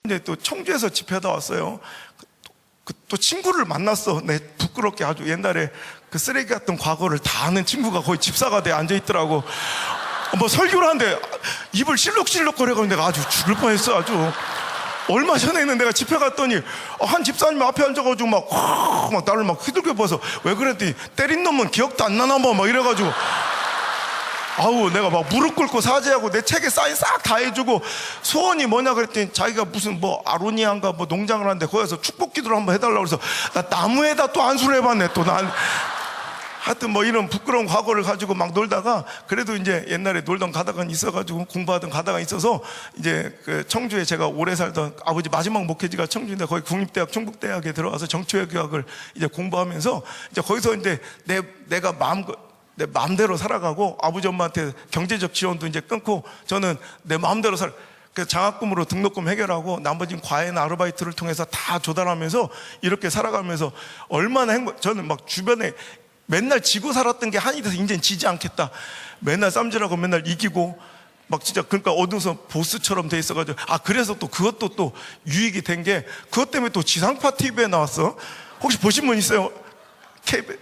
이제 또 청주에서 집회하다 왔어요. 또 친구를 만났어. 내 부끄럽게 아주 옛날에 그 쓰레기 같은 과거를 다 아는 친구가 거의 집사가 돼 앉아있더라고. 뭐 설교를 하는데 입을 실룩실룩 거려가지고 내가 아주 죽을 뻔했어. 아주 얼마 전에는 내가 집회 갔더니 한 집사님 앞에 앉아가지고 막 나를 막 휘둘겨 봐서 왜 그랬더니 때린 놈은 기억도 안 나나 봐 막 이래가지고 아우 내가 막 무릎 꿇고 사죄하고 내 책에 사인 싹 다 해주고 소원이 뭐냐 그랬더니 자기가 무슨 뭐 아로니아인가 뭐 농장을 하는데 거기서 축복 기도를 한번 해달라고 그래서 나 나무에다 또 안수를 해봤네. 또 난 하여튼 뭐 이런 부끄러운 과거를 가지고 막 놀다가 그래도 이제 옛날에 놀던 가다가 있어가지고 공부하던 가다가 있어서 이제 그 청주에 제가 오래 살던 아버지 마지막 목회지가 청주인데 거기 국립대학 충북대학에 들어가서 정치외교학을 이제 공부하면서 이제 거기서 이제 내가 내 마음대로 살아가고 아버지 엄마한테 경제적 지원도 이제 끊고 저는 내 마음대로 그래서 장학금으로 등록금 해결하고 나머지는 과외나 아르바이트를 통해서 다 조달하면서 이렇게 살아가면서 얼마나 저는 막 주변에 맨날 지고 살았던 게 한이 돼서 이제는 지지 않겠다. 맨날 쌈질하고 맨날 이기고 막 진짜 그러니까 어두워서 보스처럼 돼 있어가지고 그래서 또 그것도 또 유익이 된 게 그것 때문에 또 지상파 TV에 나왔어. 혹시 보신 분 있어요?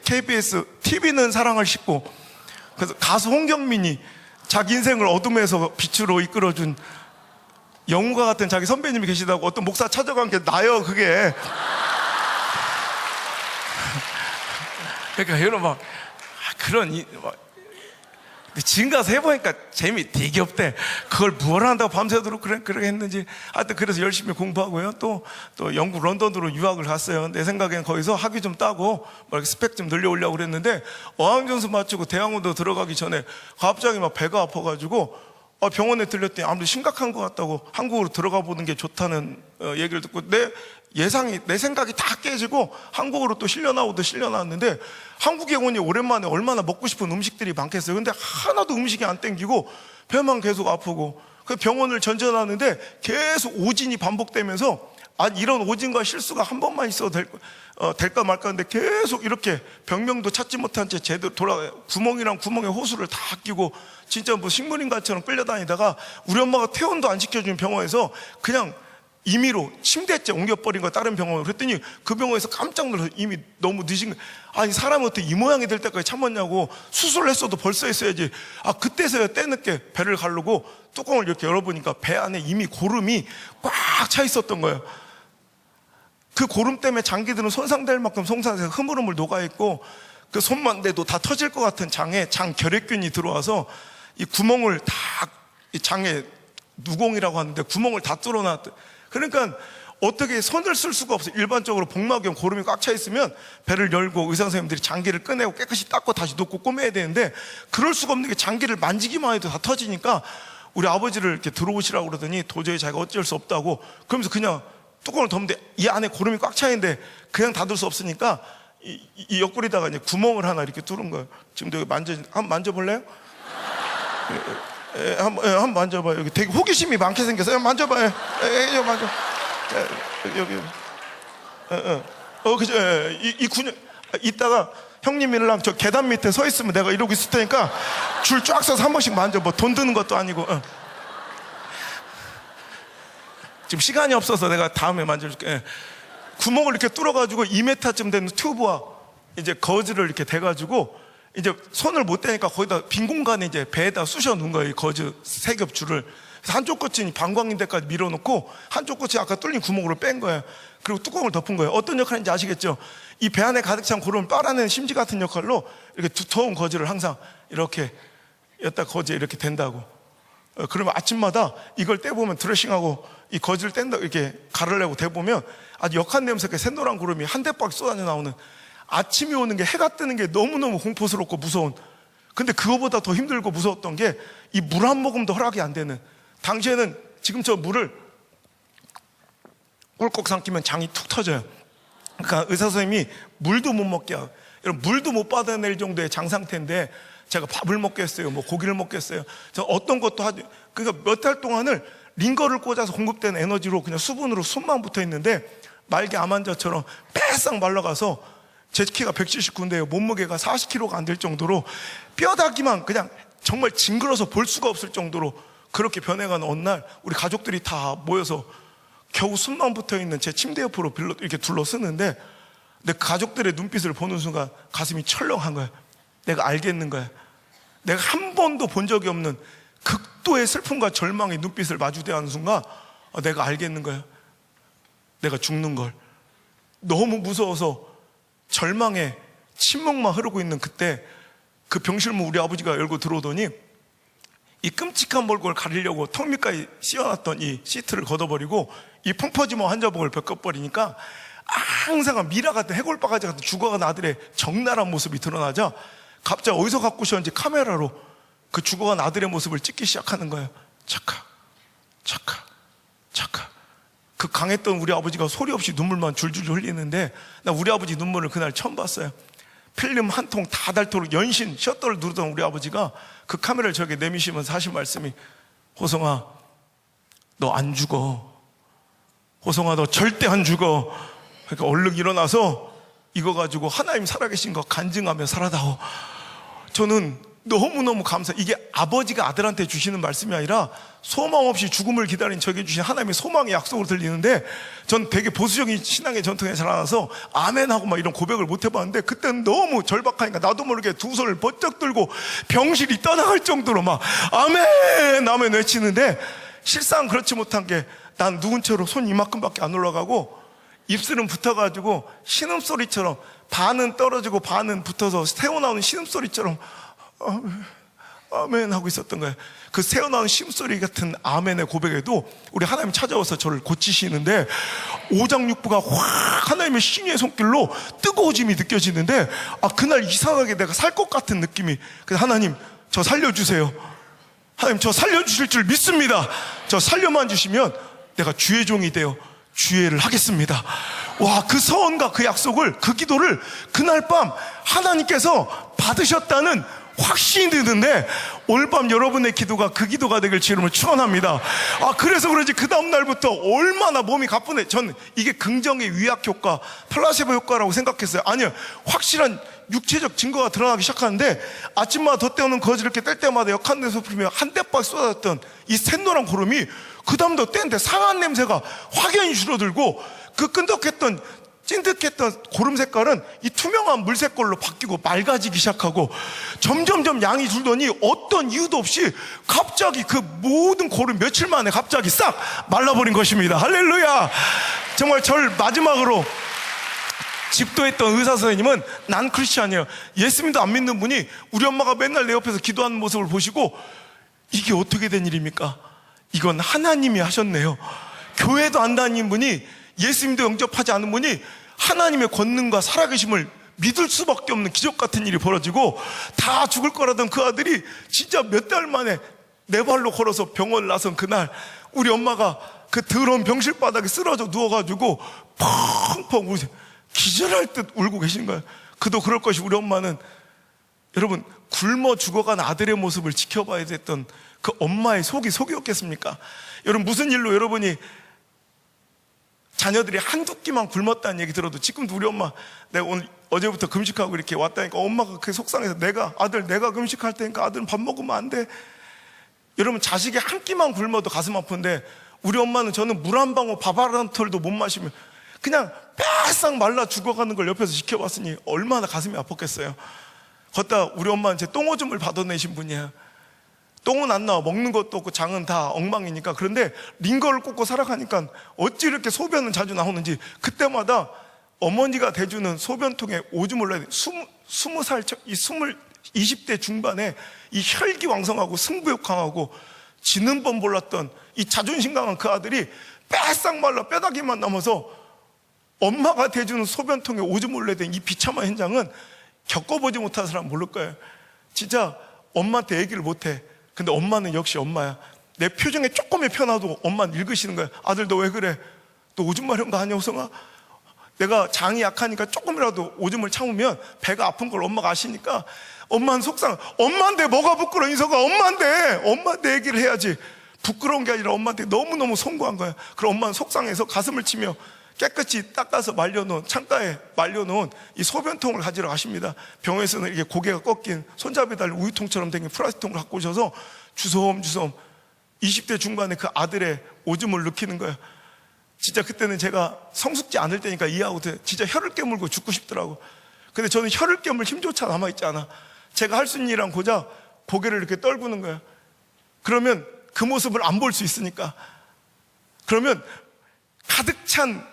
KBS TV는 사랑을 싣고 그래서 가수 홍경민이 자기 인생을 어둠에서 빛으로 이끌어준 영웅과 같은 자기 선배님이 계시다고 어떤 목사 찾아간 게 나요. 그게 그러니까 여러분 막 지금 가서 해보니까 재미 되게 없대. 그걸 뭘 한다고 밤새도록 그렇게 했는지. 하여튼 그래서 열심히 공부하고요. 또 영국 런던으로 유학을 갔어요. 내 생각엔 거기서 학위 좀 따고 뭐 스펙 좀 늘려오려고 그랬는데 어학연수 마치고 대학원도 들어가기 전에 갑자기 막 배가 아파가지고 병원에 들렸더니 아무래도 심각한 것 같다고 한국으로 들어가 보는 게 좋다는 얘기를 듣고 내 생각이 다 깨지고 한국으로 또 실려 나왔는데 한국에 오니 오랜만에 얼마나 먹고 싶은 음식들이 많겠어요. 근데 하나도 음식이 안 땡기고 배만 계속 아프고 그 병원을 전전하는데 계속 오진이 반복되면서 이런 오진과 실수가 한 번만 있어도 될까 말까 하는데 계속 이렇게 병명도 찾지 못한 채 제대로 구멍이랑 구멍에 호수를 다 끼고 진짜 뭐 식물인간처럼 끌려다니다가 우리 엄마가 퇴원도 안 시켜준 병원에서 그냥 임의로 침대째 옮겨버린 거야. 다른 병원으로. 그랬더니 그 병원에서 깜짝 놀라서 이미 너무 늦은 거야. 사람은 어떻게 이 모양이 될 때까지 참았냐고. 수술을 했어도 벌써 했어야지. 그때서야 때늦게 배를 가르고 뚜껑을 이렇게 열어보니까 배 안에 이미 고름이 꽉 차 있었던 거예요. 그 고름 때문에 장기들은 손상될 만큼 손상돼서 흐물흐물 녹아있고 그 손만 대도 다 터질 것 같은 장에 장결핵균이 들어와서 이 구멍을 다 이 장에 누공이라고 하는데 구멍을 다 뚫어놨대. 그러니까 어떻게 손을 쓸 수가 없어요. 일반적으로 복막염 고름이 꽉 차 있으면 배를 열고 의사 선생님들이 장기를 꺼내고 깨끗이 닦고 다시 놓고 꼬매야 되는데 그럴 수가 없는 게 장기를 만지기만 해도 다 터지니까 우리 아버지를 이렇게 들어오시라고 그러더니 도저히 자기가 어쩔 수 없다고 그러면서 그냥 뚜껑을 덮는데 이 안에 고름이 꽉 차 있는데 그냥 닫을 수 없으니까 이 옆구리다가 이제 구멍을 하나 이렇게 뚫은 거예요. 지금도 여기 한번 만져볼래요? 한번 만져봐요. 여기 되게 호기심이 많게 생겼어요. 만져봐요. 여기 만져. 여기. 그죠? 이 군요. 이따가 형님이랑 저 계단 밑에 서 있으면 내가 이러고 있을 테니까 줄 쫙 서서 한 번씩 만져. 뭐 돈 드는 것도 아니고. 지금 시간이 없어서 내가 다음에 만져줄게. 구멍을 이렇게 뚫어가지고 2m쯤 되는 튜브와 이제 거즈를 이렇게 대가지고 이제 손을 못 대니까 거기다 빈 공간에 이제 배에다 쑤셔 놓은 거예요. 이 거즈 세 겹 줄을. 그래서 한쪽 끝은 방광인대까지 밀어놓고 한쪽 끝이 아까 뚫린 구멍으로 뺀 거예요. 그리고 뚜껑을 덮은 거예요. 어떤 역할인지 아시겠죠? 이 배 안에 가득 찬 고름을 빨아내는 심지 같은 역할로 이렇게 두터운 거즈를 항상 이렇게 여기다 거즈에 이렇게 댄다고. 그러면 아침마다 이걸 떼보면 드레싱하고 이 거즈를 뗀다 이렇게 가르려고 대보면 아주 역한 냄새가 샛노란 구름이 한 대박 쏟아져 나오는 아침이 오는 게 해가 뜨는 게 너무너무 공포스럽고 무서운 근데 그거보다 더 힘들고 무서웠던 게 이 물 한 모금도 허락이 안 되는 당시에는 지금 저 물을 꿀꺽 삼키면 장이 툭 터져요. 그러니까 의사 선생님이 물도 못 먹게 하고 물도 못 받아낼 정도의 장 상태인데 제가 밥을 먹겠어요 뭐 고기를 먹겠어요 저 어떤 것도 하지 그러니까 몇 달 동안을 링거를 꽂아서 공급된 에너지로 그냥 수분으로 숨만 붙어 있는데 말기 암 환자처럼 빼싹 말라가서 제 키가 179인데요 몸무게가 40kg가 안 될 정도로 뼈다귀만 그냥 정말 징그러서 볼 수가 없을 정도로 그렇게 변해가는 어느 날 우리 가족들이 다 모여서 겨우 숨만 붙어있는 제 침대 옆으로 이렇게 둘러쓰는데 내 가족들의 눈빛을 보는 순간 가슴이 철렁한 거야. 내가 알겠는 거야. 내가 한 번도 본 적이 없는 극도의 슬픔과 절망의 눈빛을 마주대하는 순간 내가 알겠는 거야. 내가 죽는 걸. 너무 무서워서 절망에 침묵만 흐르고 있는 그때 그 병실문 우리 아버지가 열고 들어오더니 이 끔찍한 몰골을 가리려고 턱 밑까지 씌워놨던 이 시트를 걷어버리고 이 펑퍼짐한 환자복을 벗겨버리니까 항상 미라 같은 해골바가지 같은 죽어간 아들의 적나라한 모습이 드러나자 갑자기 어디서 갖고 오셨는지 카메라로 그 죽어간 아들의 모습을 찍기 시작하는 거예요. 착각, 착각, 착각. 그 강했던 우리 아버지가 소리 없이 눈물만 줄줄 흘리는데 나 우리 아버지 눈물을 그날 처음 봤어요. 필름 한 통 다 닳도록 연신 셔터를 누르던 우리 아버지가 그 카메라를 저에게 내미시면서 하신 말씀이 호성아 너 안 죽어. 호성아 너 절대 안 죽어. 그러니까 얼른 일어나서 이거 가지고 하나님 살아계신 거 간증하며 살아다오. 저는 너무너무 이게 아버지가 아들한테 주시는 말씀이 아니라 소망 없이 죽음을 기다린 저에게 주신 하나님의 소망의 약속으로 들리는데 전 되게 보수적인 신앙의 전통에 자라나서 아멘하고 막 이런 고백을 못 해봤는데 그때는 너무 절박하니까 나도 모르게 두 손을 번쩍 들고 병실이 떠나갈 정도로 막 아멘 아멘 외치는데 실상 그렇지 못한 게 난 누군 채로 손 이만큼밖에 안 올라가고 입술은 붙어가지고 신음소리처럼 반은 떨어지고 반은 붙어서 새어나오는 신음소리처럼 아멘 하고 있었던 거예요. 그 새어나오는 신음소리 같은 아멘의 고백에도 우리 하나님 찾아와서 저를 고치시는데 오장육부가 확 하나님의 신의 손길로 뜨거워짐이 느껴지는데 그날 이상하게 내가 살 것 같은 느낌이. 그래서 하나님 저 살려주세요. 하나님 저 살려주실 줄 믿습니다. 저 살려만 주시면 내가 주의 종이 되어 주의를 하겠습니다. 와, 그 서원과 그 약속을, 그 기도를 그날 밤 하나님께서 받으셨다는 확신이 드는데 오늘 밤 여러분의 기도가 그 기도가 되길 주님을 축원합니다. 그래서 그런지 그 다음 날부터 얼마나 몸이 가뿐해. 전 이게 긍정의 위약 효과, 플라시보 효과라고 생각했어요. 아니요, 확실한 육체적 증거가 드러나기 시작하는데 아침마다 덧대어는 거지를 이렇게 뗄 때마다 역한 데서 풀며 한 대박 쏟아졌던 이 샛노란 고름이 그 다음도 떼는데 상한 냄새가 확연히 줄어들고 그 끈적했던 찐득했던 고름 색깔은 이 투명한 물 색깔로 바뀌고 맑아지기 시작하고 점점점 양이 줄더니 어떤 이유도 없이 갑자기 그 모든 고름 며칠 만에 갑자기 싹 말라버린 것입니다. 할렐루야. 정말 절 마지막으로 집도했던 의사 선생님은 난 크리스찬이에요. 예수님도 안 믿는 분이 우리 엄마가 맨날 내 옆에서 기도하는 모습을 보시고 이게 어떻게 된 일입니까? 이건 하나님이 하셨네요. 교회도 안 다니는 분이, 예수님도 영접하지 않은 분이 하나님의 권능과 살아계심을 믿을 수밖에 없는 기적 같은 일이 벌어지고 다 죽을 거라던 그 아들이 진짜 몇 달 만에 네 발로 걸어서 병원을 나선 그날 우리 엄마가 그 더러운 병실 바닥에 쓰러져 누워가지고 펑펑 울고 기절할 듯 울고 계신 거예요. 그도 그럴 것이 우리 엄마는 여러분 굶어 죽어간 아들의 모습을 지켜봐야 됐던 그 엄마의 속이었겠습니까? 여러분 무슨 일로 여러분이 자녀들이 한두 끼만 굶었다는 얘기 들어도 지금도 우리 엄마 내가 오늘 어제부터 금식하고 이렇게 왔다니까 엄마가 그 속상해서 아들 내가 금식할 테니까 아들은 밥 먹으면 안 돼. 여러분 자식이 한 끼만 굶어도 가슴 아픈데 우리 엄마는 저는 물 한 방울 밥 한 톨도 못 마시면 그냥 바싹 말라 죽어가는 걸 옆에서 지켜봤으니 얼마나 가슴이 아팠겠어요. 걷다 우리 엄마는 제 똥오줌을 받아내신 분이에요. 똥은 안 나와, 먹는 것도 없고 장은 다 엉망이니까. 그런데 링거를 꽂고 살아가니까 어찌 이렇게 소변은 자주 나오는지 그때마다 어머니가 대주는 소변통에 오줌을 넣어야 돼. 20살, 20대 중반에 이 혈기왕성하고 승부욕 강하고 지는 법 몰랐던 이 자존심 강한 그 아들이 빼싹 말라 뼈다귀만 남아서 엄마가 대주는 소변통에 오줌을 넣어야 되는 이 비참한 현장은 겪어보지 못한 사람 모를 거예요. 진짜 엄마한테 얘기를 못해. 근데 엄마는 역시 엄마야. 내 표정에 조금의 변화도 엄마는 읽으시는 거야. 아들 너 왜 그래? 너 오줌 마려운 거 아니야 호성아? 내가 장이 약하니까 조금이라도 오줌을 참으면 배가 아픈 걸 엄마가 아시니까 엄마는 속상. 엄마인데 뭐가 부끄러워 인서가. 엄마한테 얘기를 해야지. 부끄러운 게 아니라 엄마한테 너무너무 송구한 거야. 그럼 엄마는 속상해서 가슴을 치며 깨끗이 닦아서 말려놓은, 창가에 말려놓은 이 소변통을 가지러 가십니다. 병원에서는 이렇게 고개가 꺾인 손잡이 달린 우유통처럼 생긴 플라스틱통을 갖고 오셔서 주섬주섬 20대 중반에 그 아들의 오줌을 넣기는 거예요. 진짜 그때는 제가 성숙지 않을 때니까 이해하고 진짜 혀를 깨물고 죽고 싶더라고. 근데 저는 혀를 깨물 힘조차 남아있지 않아. 제가 할 수 있는 일은 고작 고개를 이렇게 떨구는 거야. 그러면 그 모습을 안 볼 수 있으니까. 그러면 가득 찬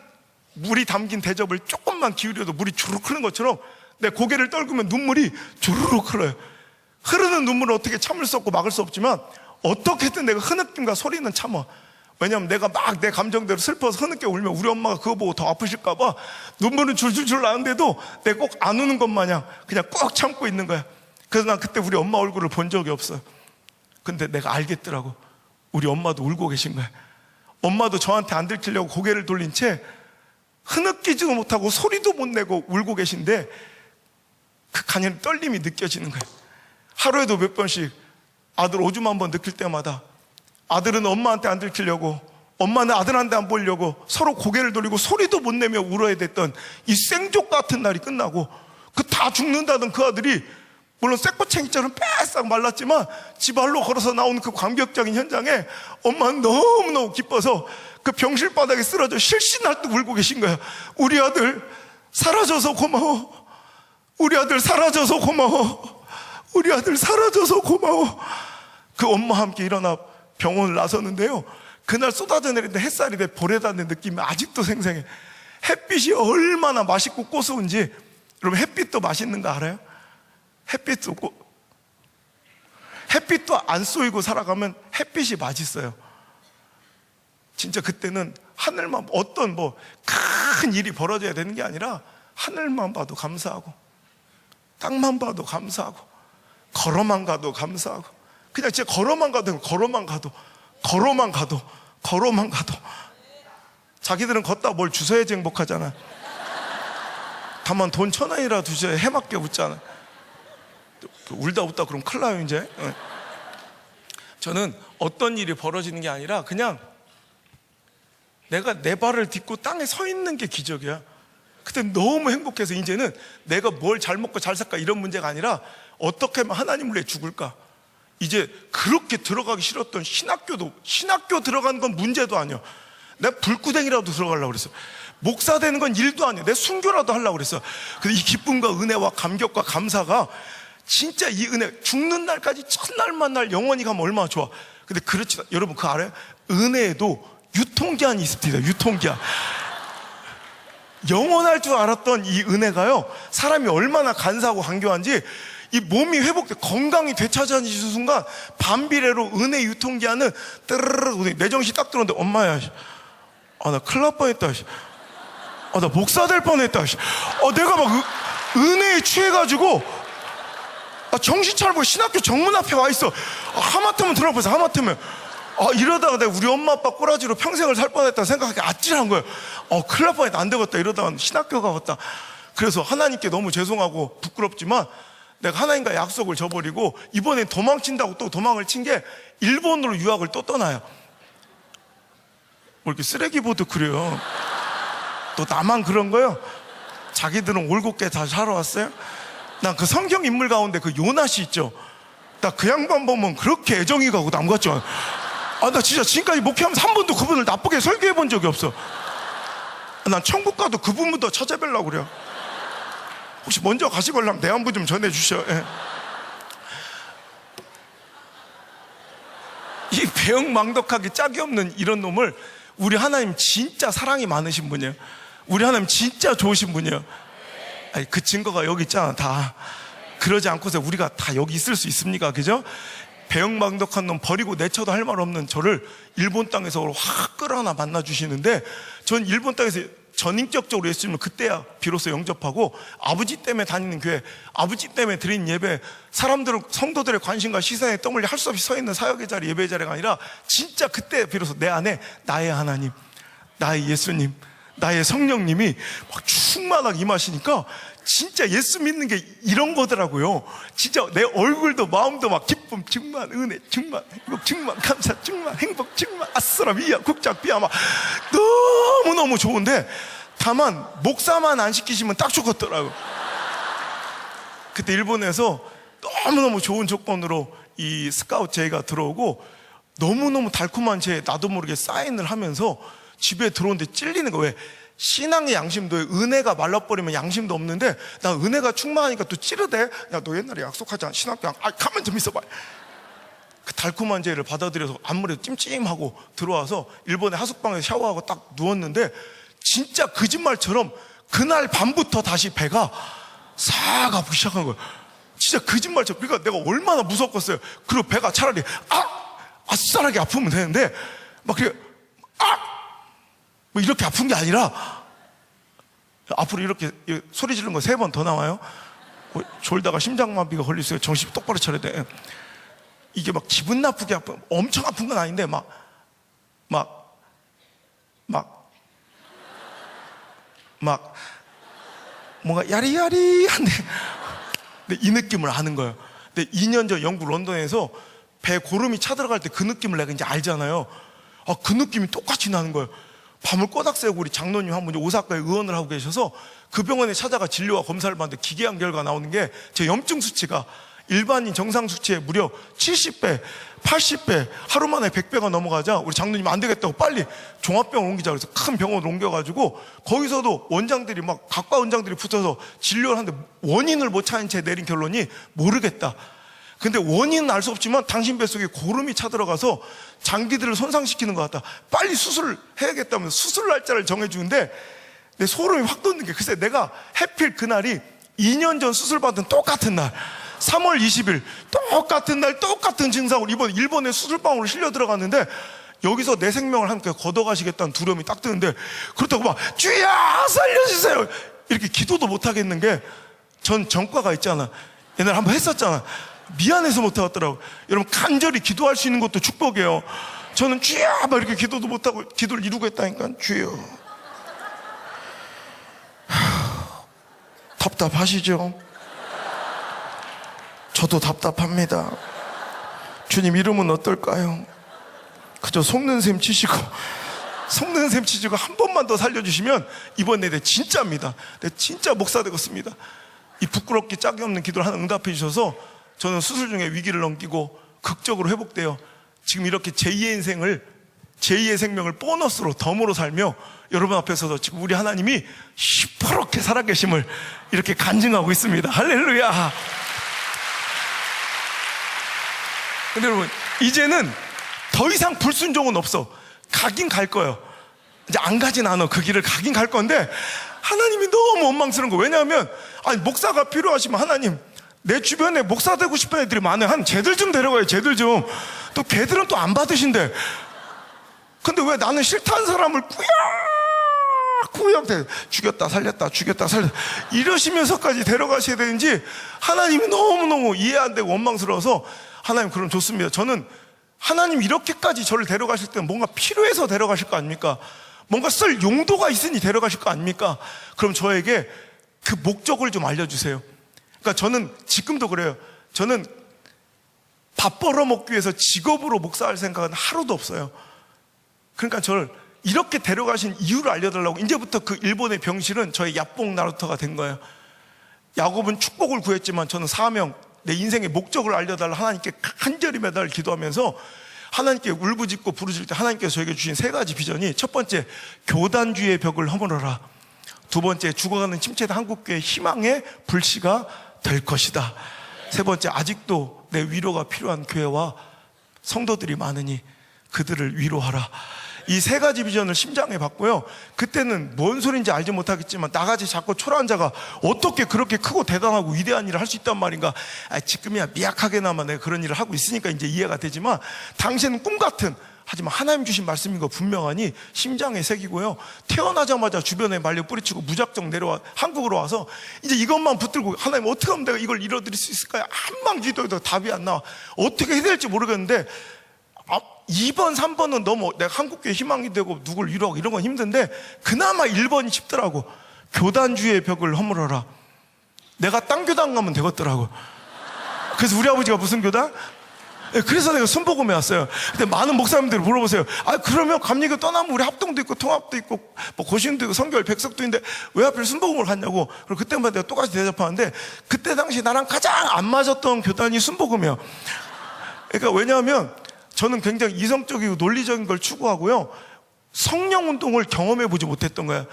물이 담긴 대접을 조금만 기울여도 물이 주르륵 흐르는 것처럼 내 고개를 떨구면 눈물이 주르륵 흘러요. 흐르는 눈물을 어떻게 참을 수 없고 막을 수 없지만 어떻게든 내가 흐느낌과 소리는 참아. 왜냐하면 내가 막 내 감정대로 슬퍼서 흐느껴 울면 우리 엄마가 그거 보고 더 아프실까 봐 눈물은 줄줄줄 나는데도 내가 꼭 안 우는 것 마냥 그냥 꼭 참고 있는 거야. 그래서 난 그때 우리 엄마 얼굴을 본 적이 없어. 근데 내가 알겠더라고. 우리 엄마도 울고 계신 거야. 엄마도 저한테 안 들키려고 고개를 돌린 채 흐느끼지도 못하고 소리도 못 내고 울고 계신데 그 간연 떨림이 느껴지는 거야. 하루에도 몇 번씩 아들 오줌 한 번 느낄 때마다 아들은 엄마한테 안 들키려고, 엄마는 아들한테 안 보려고 서로 고개를 돌리고 소리도 못 내며 울어야 됐던 이 생족 같은 날이 끝나고 그 다 죽는다던 그 아들이 물론 쇠꼬챙이처럼 빼싹 말랐지만 집 안로 걸어서 나온 그 감격적인 현장에 엄마는 너무너무 기뻐서 그 병실 바닥에 쓰러져 실신할 듯 울고 계신 거야. 우리 아들 사라져서 고마워. 우리 아들 사라져서 고마워. 우리 아들 사라져서 고마워. 그 엄마와 함께 일어나 병원을 나섰는데요, 그날 쏟아져 내리던 햇살이 내 볼에 닿는 느낌이 아직도 생생해. 햇빛이 얼마나 맛있고 고소한지. 여러분, 햇빛도 맛있는 거 알아요? 햇빛도 안 쏘이고 살아가면 햇빛이 맛있어요. 진짜 그때는 하늘만, 어떤 큰 일이 벌어져야 되는 게 아니라 하늘만 봐도 감사하고 땅만 봐도 감사하고 걸어만 가도 감사하고 그냥 진짜 걸어만 가도 자기들은 걷다 뭘 주워야지 행복하잖아. 다만 돈 1,000원이라도 주셔야 해맑게 웃잖아. 울다 그럼 큰일 나요 이제. 저는 어떤 일이 벌어지는 게 아니라 그냥 내가 내 발을 딛고 땅에 서 있는 게 기적이야. 그때 너무 행복해서 이제는 내가 뭘 잘 먹고 잘 살까 이런 문제가 아니라 어떻게 하면 하나님을 위해 죽을까. 이제 그렇게 들어가기 싫었던 신학교 들어간 건 문제도 아니야. 내가 불구덩이라도 들어가려고 그랬어. 목사 되는 건 일도 아니야. 내 순교라도 하려고 그랬어. 근데 이 기쁨과 은혜와 감격과 감사가 진짜 이 은혜, 죽는 날까지 첫날 만날 영원히 가면 얼마나 좋아. 근데 그렇지, 여러분 그거 알아요? 은혜에도 유통기한이 있습니다. 유통기한. 영원할 줄 알았던 이 은혜가요, 사람이 얼마나 간사하고 간교한지, 이 몸이 회복돼 건강이 되찾아지는 순간 반비례로 은혜 유통기한은 뜨르르. 내 정신 딱 들었는데 엄마야, 나 큰일 날 뻔했다. 나 목사 될 뻔했다. 내가 막 은혜에 취해가지고 정신 차리고 신학교 정문 앞에 와 있어. 하마터면 들어보세요. 하마터면 이러다가 내가 우리 엄마 아빠 꼬라지로 평생을 살 뻔했다 생각하기 아찔한 거예요. 큰일 날 뻔했다. 안 되겠다. 이러다가 신학교 가봤다. 그래서 하나님께 너무 죄송하고 부끄럽지만 내가 하나님과 약속을 저버리고 이번엔 도망친다고 또 도망을 친 게 일본으로 유학을 또 떠나요. 뭐 이렇게 쓰레기보드 그래요. 또 나만 그런 거요? 자기들은 올곧게 다 살아왔어요? 난 그 성경 인물 가운데 그 요나씨 있죠? 나 그 양반 보면 그렇게 애정이 가고 남 같지 않아. 나 진짜 지금까지 목회하면서 한 번도 그분을 나쁘게 설교해 본 적이 없어. 난 천국 가도 그분부터 찾아뵈려고 그래요. 혹시 먼저 가시고 하려면 내 안부 좀 전해주셔. 예. 이 배은망덕하기 짝이 없는 이런 놈을 우리 하나님 진짜 사랑이 많으신 분이에요. 우리 하나님 진짜 좋으신 분이에요. 그 증거가 여기 있잖아. 다 그러지 않고서 우리가 다 여기 있을 수 있습니까? 그죠? 배은망덕한 놈 버리고 내쳐도 할 말 없는 저를 일본 땅에서 확 끌어안아 만나주시는데, 전 일본 땅에서 전인격적으로 예수님을 그때야 비로소 영접하고, 아버지 때문에 다니는 교회, 아버지 때문에 드린 예배, 사람들은 성도들의 관심과 시선에 떠밀려 할 수 없이 서 있는 사역의 자리, 예배의 자리가 아니라 진짜 그때 비로소 내 안에 나의 하나님, 나의 예수님, 나의 성령님이 막 충만하게 임하시니까 진짜 예수 믿는 게 이런 거더라고요. 진짜 내 얼굴도 마음도 막 기쁨 충만, 은혜 충만, 행복 충만, 감사 충만, 행복 충만, 아싸라 위야 국작 비야 막 너무너무 좋은데, 다만 목사만 안 시키시면 딱 좋겠더라고요. 그때 일본에서 너무너무 좋은 조건으로 이 스카우트 제의가 들어오고 너무너무 달콤한 제 나도 모르게 사인을 하면서 집에 들어오는데 찔리는 거. 왜? 신앙의 양심도 은혜가 말라버리면 양심도 없는데 나 은혜가 충만하니까 또 찌르대. 야, 너 옛날에 약속하지 않아? 신학교 가만 좀 있어봐. 그 달콤한 죄를 받아들여서 아무래도 찜찜하고 들어와서 일본의 하숙방에서 샤워하고 딱 누웠는데 진짜 거짓말처럼 그날 밤부터 다시 배가 싹 아프기 시작한 거예요. 진짜 거짓말처럼. 그러니까 내가 얼마나 무섭겠어요. 그리고 배가 차라리 아싸하게 아프면 되는데 막 그래 뭐 이렇게 아픈 게 아니라 앞으로 이렇게 소리 지르는 거 3번 더 나와요. 졸다가 심장마비가 걸렸어요. 정신 똑바로 차려야 돼. 이게 막 기분 나쁘게 아픈, 엄청 아픈 건 아닌데 뭔가 야리야리한데 근데 이 느낌을 아는 거예요. 근데 2년 전 영국 런던에서 배 고름이 차들어갈 때 그 느낌을 내가 이제 알잖아요. 그 느낌이 똑같이 나는 거예요. 밤을 꼬닥 새고 우리 장로님 한 분이 오사카에 의원을 하고 계셔서 그 병원에 찾아가 진료와 검사를 받는데 기괴한 결과 나오는 게 제 염증 수치가 일반인 정상 수치에 무려 70배, 80배, 하루 만에 100배가 넘어가자 우리 장로님 안 되겠다고 빨리 종합병원 옮기자 그래서 큰 병원을 옮겨가지고 거기서도 원장들이 막 각과 원장들이 붙어서 진료를 하는데 원인을 못 찾은 채 내린 결론이 모르겠다. 근데 원인은 알 수 없지만 당신 뱃속에 고름이 차들어가서 장기들을 손상시키는 것 같다. 빨리 수술을 해야겠다면서 수술 날짜를 정해주는데 내 소름이 확 돋는 게 글쎄 내가 해필 그날이 2년 전 수술 받은 똑같은 날 3월 20일 똑같은 날 똑같은 증상으로 이번 일본에 수술방으로 실려 들어갔는데 여기서 내 생명을 함께 걷어가시겠다는 두려움이 딱 드는데 그렇다고 막 주야 살려주세요 이렇게 기도도 못 하겠는 게 전 전과가 있잖아. 옛날에 한번 했었잖아. 미안해서 못 해왔더라고. 여러분 간절히 기도할 수 있는 것도 축복이에요. 저는 주야 막 이렇게 기도도 못하고 기도를 이루고 했다니까. 주여 답답하시죠? 저도 답답합니다. 주님 이름은 어떨까요? 그저 속는 셈 치시고 한 번만 더 살려주시면 이번에 내 진짜입니다. 내 진짜 목사 되겠습니다. 이 부끄럽기 짝이 없는 기도를 하나 응답해 주셔서 저는 수술 중에 위기를 넘기고 극적으로 회복되어 지금 이렇게 제2의 생명을 보너스로 덤으로 살며 여러분 앞에서도 지금 우리 하나님이 시퍼렇게 살아계심을 이렇게 간증하고 있습니다. 할렐루야. 근데 여러분 이제는 더 이상 불순종은 없어. 가긴 갈 거예요. 이제 안 가진 않아. 그 길을 가긴 갈 건데 하나님이 너무 원망스러운 거. 왜냐하면 목사가 필요하시면 하나님 내 주변에 목사 되고 싶은 애들이 많아요. 한 쟤들 좀 데려가요. 쟤들 좀. 또 걔들은 또 안 받으신대. 근데 왜 나는 싫다는 사람을 꾸역꾸역 죽였다 살렸다 이러시면서까지 데려가셔야 되는지 하나님이 너무너무 이해 안 되고 원망스러워서 하나님 그럼 좋습니다. 저는 하나님 이렇게까지 저를 데려가실 때는 뭔가 필요해서 데려가실 거 아닙니까? 뭔가 쓸 용도가 있으니 데려가실 거 아닙니까? 그럼 저에게 그 목적을 좀 알려주세요. 그러니까 저는 지금도 그래요. 저는 밥 벌어먹기 위해서 직업으로 목사할 생각은 하루도 없어요. 그러니까 저를 이렇게 데려가신 이유를 알려달라고 이제부터 그 일본의 병실은 저의 야뽕 나루터가 된 거예요. 야곱은 축복을 구했지만 저는 사명, 내 인생의 목적을 알려달라 하나님께 간절히 매달 기도하면서 하나님께 울부짖고 부르짖을 때 하나님께서 저에게 주신 3가지 비전이 첫 번째, 교단주의의 벽을 허물어라. 두 번째, 죽어가는 침체된 한국교회의 희망의 불씨가 될 것이다. 세 번째, 아직도 내 위로가 필요한 교회와 성도들이 많으니 그들을 위로하라. 이 3가지 비전을 심장에 받고요. 그때는 뭔 소린지 알지 못하겠지만 나같이 작고 초라한 자가 어떻게 그렇게 크고 대단하고 위대한 일을 할 수 있단 말인가. 지금이야 미약하게나마 내가 그런 일을 하고 있으니까 이제 이해가 되지만 당시에는 꿈같은, 하지만 하나님 주신 말씀인 거 분명하니 심장에 새기고요. 태어나자마자 주변에 말려 뿌리치고 무작정 내려와 한국으로 와서 이제 이것만 붙들고 하나님 어떻게 하면 내가 이걸 이뤄드릴 수 있을까요? 한방 기도해도 답이 안 나와. 어떻게 해야 될지 모르겠는데 2번, 3번은 너무 내가 한국교회 희망이 되고 누굴 위로하고 이런 건 힘든데 그나마 1번이 쉽더라고. 교단주의의 벽을 허물어라. 내가 딴 교단 가면 되겠더라고. 그래서 우리 아버지가 무슨 교단? 그래서 내가 순복음에 왔어요. 근데 많은 목사님들이 물어보세요. 그러면 감리교 떠나면 우리 합동도 있고 통합도 있고 뭐 고신도 있고 성결 백석도 있는데 왜 하필 순복음을 갔냐고. 그리고 그때마다 내가 똑같이 대답하는데 그때 당시 나랑 가장 안 맞았던 교단이 순복음이에요. 그러니까 왜냐하면 저는 굉장히 이성적이고 논리적인 걸 추구하고요. 성령 운동을 경험해 보지 못했던 거야.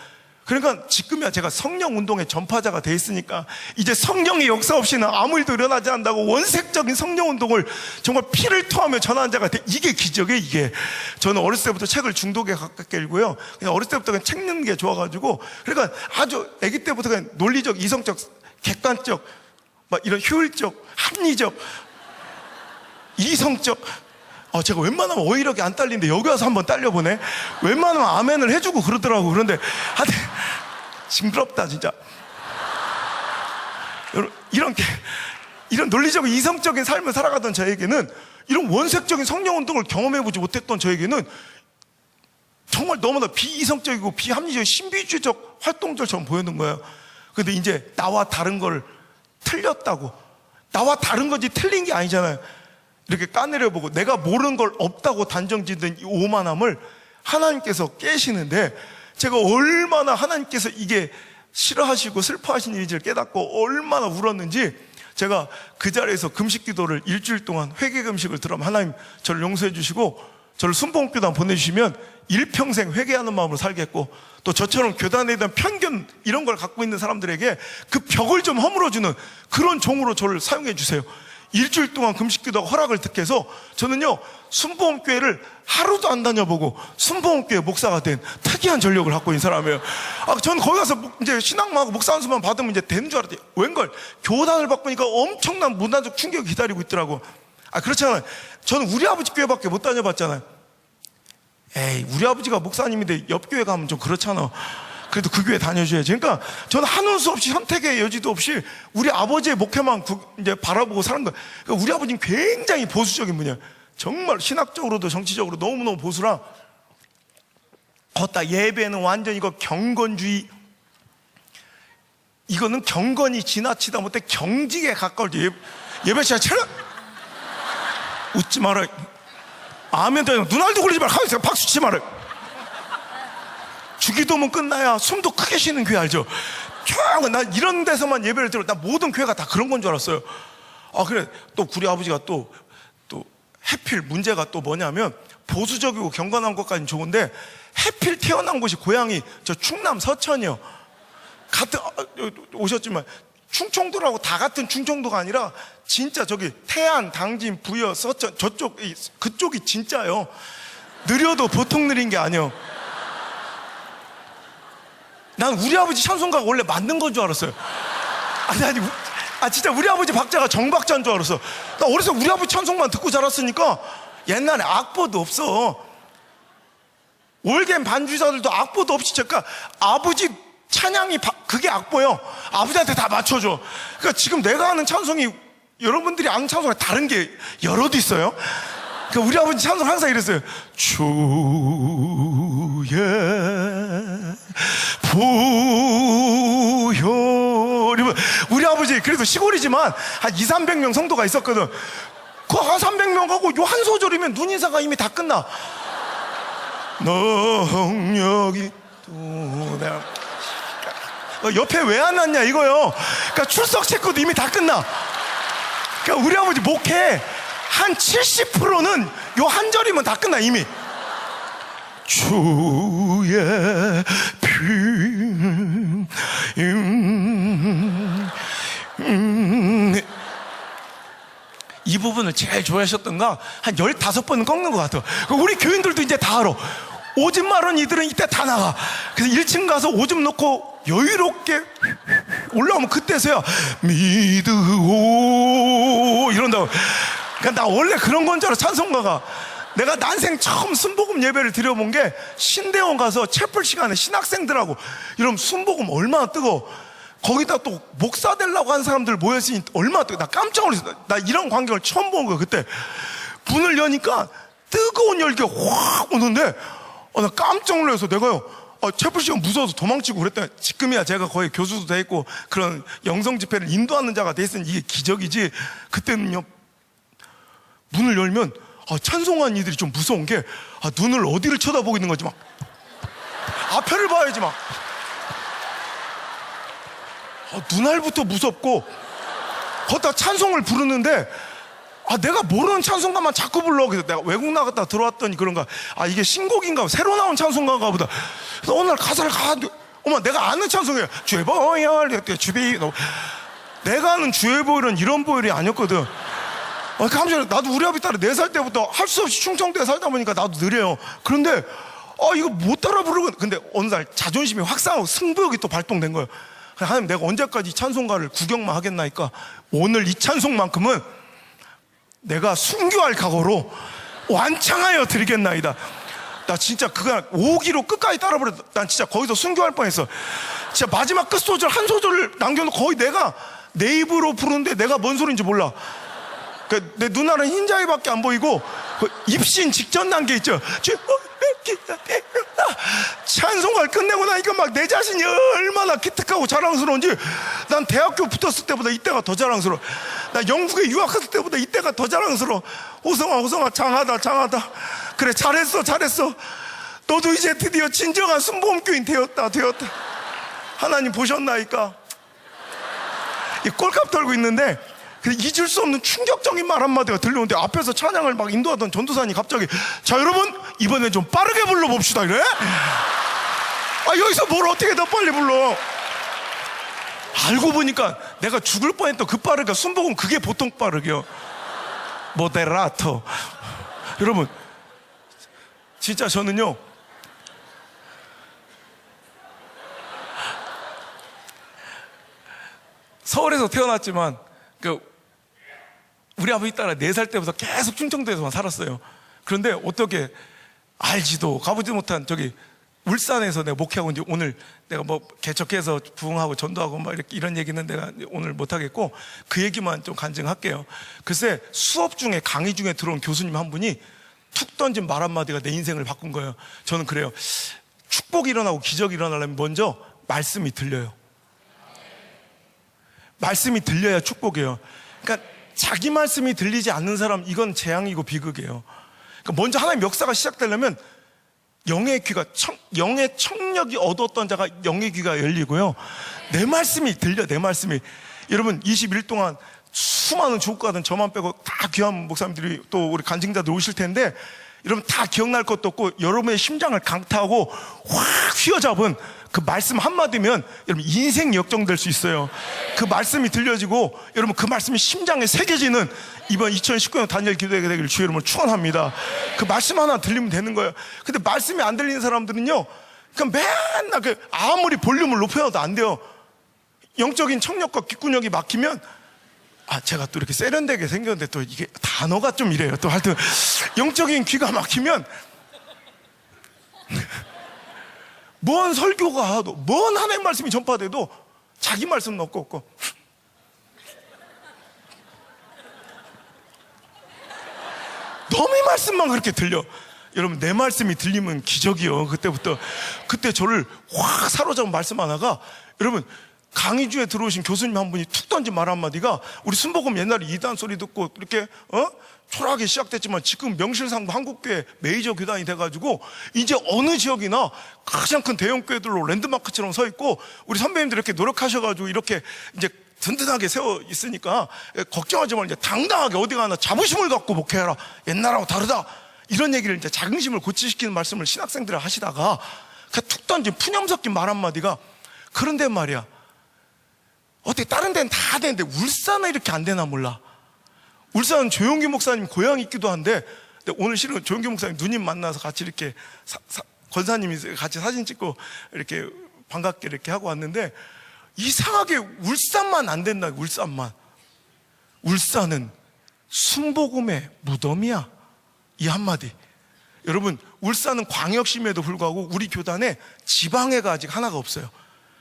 그러니까 지금이야 제가 성령 운동의 전파자가 돼 있으니까 이제 성령의 역사 없이는 아무 일도 일어나지 않는다고 원색적인 성령 운동을 정말 피를 토하며 전하는 자가 돼. 이게 기적이에요. 이게 저는 어렸을 때부터 책을 중독에 가깝게 읽고요, 그냥 어렸을 때부터 그냥 책 읽는 게 좋아가지고, 그러니까 아주 아기 때부터 그냥 논리적, 이성적, 객관적, 막 이런 효율적, 합리적, 이성적, 제가 웬만하면 어휘력이 안 딸리는데 여기 와서 한번 딸려보네. 웬만하면 아멘을 해주고 그러더라고. 그런데 하여튼 징그럽다 진짜. 이런 논리적 이성적인 삶을 살아가던 저에게는, 이런 원색적인 성령운동을 경험해보지 못했던 저에게는 정말 너무나 비이성적이고 비합리적, 신비주의적 활동들처럼 보이는 거예요. 근데 이제 나와 다른 걸 틀렸다고, 나와 다른 거지 틀린 게 아니잖아요. 이렇게 까내려보고 내가 모르는 걸 없다고 단정짓는 이 오만함을 하나님께서 깨시는데, 제가 얼마나 하나님께서 이게 싫어하시고 슬퍼하신 일인지를 깨닫고 얼마나 울었는지, 제가 그 자리에서 금식 기도를 일주일 동안 회개 금식을 들으면 하나님 저를 용서해 주시고 저를 순복음교단 보내주시면 일평생 회개하는 마음으로 살겠고, 또 저처럼 교단에 대한 편견 이런 걸 갖고 있는 사람들에게 그 벽을 좀 허물어주는 그런 종으로 저를 사용해 주세요. 일주일 동안 금식기도가 허락을 듣게 해서 저는요, 순복음교회를 하루도 안 다녀보고 순복음교회 목사가 된 특이한 전력을 갖고 있는 사람이에요. 저는 거기 가서 이제 신앙하고 목사 안수만 받으면 이제 되는 줄 알았더니 웬걸 교단을 바꾸니까 엄청난 문화적 충격이 기다리고 있더라고. 그렇잖아요. 저는 우리 아버지 교회밖에 못 다녀봤잖아요. 에이, 우리 아버지가 목사님인데 옆 교회 가면 좀 그렇잖아. 그래도 그 교회 다녀줘야지. 그러니까 저는 하는 수 없이, 선택의 여지도 없이 우리 아버지의 목회만 이제 바라보고 사는 거예요. 그러니까 우리 아버지는 굉장히 보수적인 분이에요. 정말 신학적으로도 정치적으로 너무너무 보수라. 걷다 예배는 완전 이거 경건주의, 이거는 경건이 지나치다 못해 경직에 가까울 때 예배 시간 차려. 웃지 마라. 아멘. 눈알도 굴리지 마라. 박수 치지 마라. 주기도문 끝나야 숨도 크게 쉬는 교회 알죠? 나 이런 데서만 예배를 들어. 나 모든 교회가 다 그런 건 줄 알았어요. 그래. 또 우리 아버지가 또 해필 문제가 또 뭐냐면, 보수적이고 경건한 것까지는 좋은데 해필 태어난 곳이 고향이 저 충남 서천이요. 같은 오셨지만 충청도라고 다 같은 충청도가 아니라 진짜 저기 태안, 당진, 부여, 서천 그쪽이 진짜요. 느려도 보통 느린 게 아니요. 난 우리 아버지 찬송가가 원래 맞는 건 줄 알았어요. 진짜 우리 아버지 박자가 정박자인 줄 알았어. 나 어려서 우리 아버지 찬송만 듣고 자랐으니까. 옛날에 악보도 없어. 올겐 반주자들도 악보도 없이, 그러니까 아버지 찬양이 그게 악보예요. 아버지한테 다 맞춰줘. 그러니까 지금 내가 하는 찬송이 여러분들이 아는 찬송이 다른 게 여럿 있어요. 그러니까 우리 아버지 찬송 항상 이랬어요. 주의 보혈. 우리 아버지 그래도 시골이지만 한 200~300명 성도가 있었거든. 그 한 300명 하고 요 한 소절이면 눈인사가 이미 다 끝나. 능력이 또 옆에 왜 안 왔냐 이거요. 그러니까 출석 체크도 이미 다 끝나. 그러니까 우리 아버지 목회 한 70%는 요 한 절이면 다 끝나 이미. 주의 피 이 부분을 제일 좋아하셨던가 한 15번은 꺾는 것 같아. 우리 교인들도 이제 다 알아. 오줌 마른 이들은 이때 다 나가. 그래서 1층 가서 오줌 넣고 여유롭게 올라오면 그때서야 믿으오 이런다고. 그러니까 나 원래 그런 건 줄 알아. 찬송가가. 내가 난생 처음 순복음 예배를 드려본 게 신대원 가서 채플 시간에 신학생들하고 이러면 순복음 얼마나 뜨거워. 거기다 또 목사 되려고 한 사람들 모였으니 얼마나 뜨거워. 나 깜짝 놀랐어. 나 이런 광경을 처음 본 거야. 그때 문을 여니까 뜨거운 열기가 확 오는데 나 깜짝 놀라서 내가요, 채플 시간 무서워서 도망치고 그랬더니, 지금이야 제가 거의 교수도 돼 있고 그런 영성 집회를 인도하는 자가 돼 있으니 이게 기적이지. 그때는요, 문을 열면 찬송하는 이들이 좀 무서운 게 눈을 어디를 쳐다보고 있는 건지 막 앞에를 봐야지 막 눈알부터 무섭고 걷다 찬송을 부르는데 내가 모르는 찬송가만 자꾸 불러. 그래서 내가 외국 나갔다 들어왔더니 그런가, 이게 신곡인가, 새로 나온 찬송가인가 보다. 그래서 어느 날 가사를 어머, 내가 아는 찬송이야. 주의 보혈, 주비. 내가 아는 주의 보혈은 이런 보혈이 아니었거든. 깜짝이야. 나도 우리 아비 딸이 4살 때부터 할 수 없이 충청도에 살다 보니까 나도 느려요. 그런데 이거 못 따라 부르고. 근데 어느 날 자존심이 확 상하고 승부욕이 또 발동된 거예요. 하나님, 내가 언제까지 찬송가를 구경만 하겠나니까 오늘 이 찬송만큼은 내가 순교할 각오로 완창하여 드리겠나이다. 나 진짜 그거 5기로 끝까지 따라 부르. 난 진짜 거기서 순교할 뻔했어. 진짜 마지막 끝 소절 한 소절을 남겨놓고 거의 내가 내 입으로 부르는데 내가 뭔 소리인지 몰라. 내 눈알은 흰자위밖에 안 보이고 입신 직전 단계 있죠. 찬송가를 끝내고 나니까 막 내 자신이 얼마나 기특하고 자랑스러운지. 난 대학교 붙었을 때보다 이때가 더 자랑스러워. 나 영국에 유학했을 때보다 이때가 더 자랑스러워. 호성아 장하다. 그래, 잘했어. 너도 이제 드디어 진정한 순복음교인 되었다. 하나님 보셨나이까. 이 꼴값 떨고 있는데 잊을 수 없는 충격적인 말 한마디가 들려오는데, 앞에서 찬양을 막 인도하던 전도사님이 갑자기, 자 여러분 이번엔 좀 빠르게 불러봅시다 이래. 여기서 뭘 어떻게 더 빨리 불러. 알고 보니까 내가 죽을 뻔했던 그 빠르기가 순복음, 그게 보통 빠르게요. 모데라토. 여러분 진짜 저는요, 서울에서 태어났지만 우리 아버지 따라 4살 때부터 계속 충청도에서만 살았어요. 그런데 어떻게 알지도 가보지 못한 저기 울산에서 내가 목회하고, 이제 오늘 내가 뭐 개척해서 부흥하고 전도하고 막 이런 얘기는 내가 오늘 못하겠고, 그 얘기만 좀 간증할게요. 글쎄, 수업 중에 강의 중에 들어온 교수님 한 분이 툭 던진 말 한마디가 내 인생을 바꾼 거예요. 저는 그래요. 축복이 일어나고 기적이 일어나려면 먼저 말씀이 들려요. 말씀이 들려야 축복이에요. 그러니까 자기 말씀이 들리지 않는 사람, 이건 재앙이고 비극이에요. 그러니까 먼저 하나님의 역사가 시작되려면 영의 귀가, 영의 청력이 어두웠던 자가 영의 귀가 열리고요, 내 말씀이 들려. 내 말씀이. 여러분 21일 동안 수많은 주옥가든 저만 빼고 다 귀한 목사님들이 또 우리 간증자들 오실 텐데, 여러분 다 기억날 것도 없고 여러분의 심장을 강타하고 확 휘어잡은 그 말씀 한마디면 여러분 인생 역정될 수 있어요. 그 말씀이 들려지고 여러분 그 말씀이 심장에 새겨지는 이번 2019년 다니엘 기도회가 되기를 주의 이름으로 축원합니다. 그 말씀 하나 들리면 되는 거예요. 근데 말씀이 안 들리는 사람들은요, 그냥 맨날 아무리 볼륨을 높여놔도 안 돼요. 영적인 청력과 귓구녕이 막히면, 제가 또 이렇게 세련되게 생겼는데 또 이게 단어가 좀 이래요. 또 하여튼 영적인 귀가 막히면 뭔 설교가 하도, 뭔 하나님 말씀이 전파돼도 자기 말씀 넣고 없고 너의 말씀만 그렇게 들려. 여러분 내 말씀이 들리면 기적이요. 그때 저를 확 사로잡은 말씀 하나가, 여러분 강의 중에 들어오신 교수님 한 분이 툭 던진 말 한마디가, 우리 순복음 옛날에 이단 소리 듣고 이렇게 초라하게 시작됐지만 지금 명실상부 한국교회 메이저 교단이 돼가지고 이제 어느 지역이나 가장 큰 대형 교회들로 랜드마크처럼 서 있고, 우리 선배님들 이렇게 노력하셔가지고 이렇게 이제 든든하게 세워 있으니까 걱정하지 말고 이제 당당하게 어디 가나 자부심을 갖고 목회하라. 옛날하고 다르다. 이런 얘기를 이제 자긍심을 고취시키는 말씀을 신학생들 하시다가 툭 던진 푸념 섞인 말 한마디가, 그런데 말이야, 어떻게 다른 데는 다 되는데 울산은 이렇게 안 되나 몰라. 울산은 조용기 목사님 고향이 있기도 한데, 오늘 실은 조용기 목사님 누님 만나서 같이 이렇게 권사님이 같이 사진 찍고 이렇게 반갑게 이렇게 하고 왔는데, 이상하게 울산만 안 된다. 울산만. 울산은 순복음의 무덤이야. 이 한마디. 여러분 울산은 광역시임에도 불구하고 우리 교단에 지방회가 아직 하나가 없어요.